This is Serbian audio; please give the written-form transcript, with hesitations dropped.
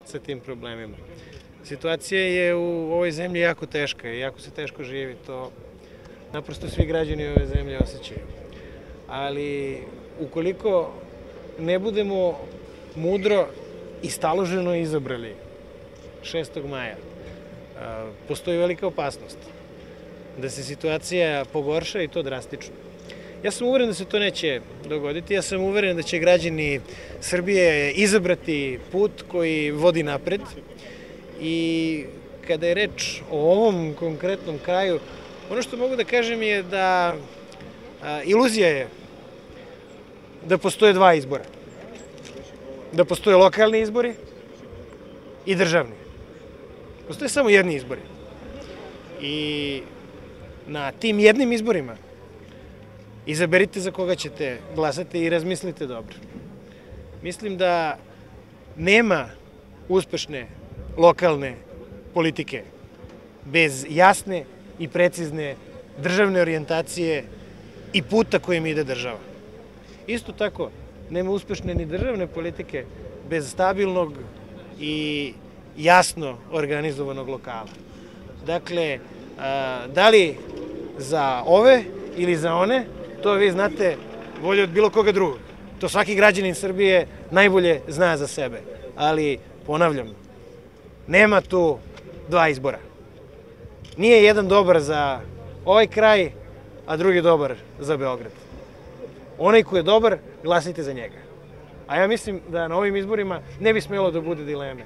sa tim problemima. Situacija je u ovoj zemlji jako teška i jako se teško živi. To naprosto svi građani ove zemlje osjećaju. Ali ukoliko ne budemo mudro i staloženo izabrali 6. maja, postoji velika opasnost da se situacija pogorša i to drastično. Ja sam uveren da se to neće dogoditi. Ja sam uveren da će građani Srbije izabrati put koji vodi napred. I kada je reč o ovom konkretnom kraju, ono što mogu da kažem je da iluzija je da postoje dva izbora. Da postoje lokalni izbori i državni. Postoje samo jedni izbori. I na tim jednim izborima izaberite za koga ćete glasati i razmislite dobro. Mislim da nema uspešne lokalne politike bez jasne i precizne državne orijentacije i puta kojim ide država. Isto tako, nema uspešne ni državne politike bez stabilnog i jasno organizovanog lokala. Dakle, da li za ove ili za one, to vi znate bolje od bilo koga drugog. To svaki građanin Srbije najbolje zna za sebe. Ali, ponavljam, nema tu dva izbora. Nije jedan dobar za ovaj kraj, a drugi dobar za Beograd. Onaj ko je dobar, glasajte za njega. A ja mislim da na ovim izborima ne bi smelo da bude dileme.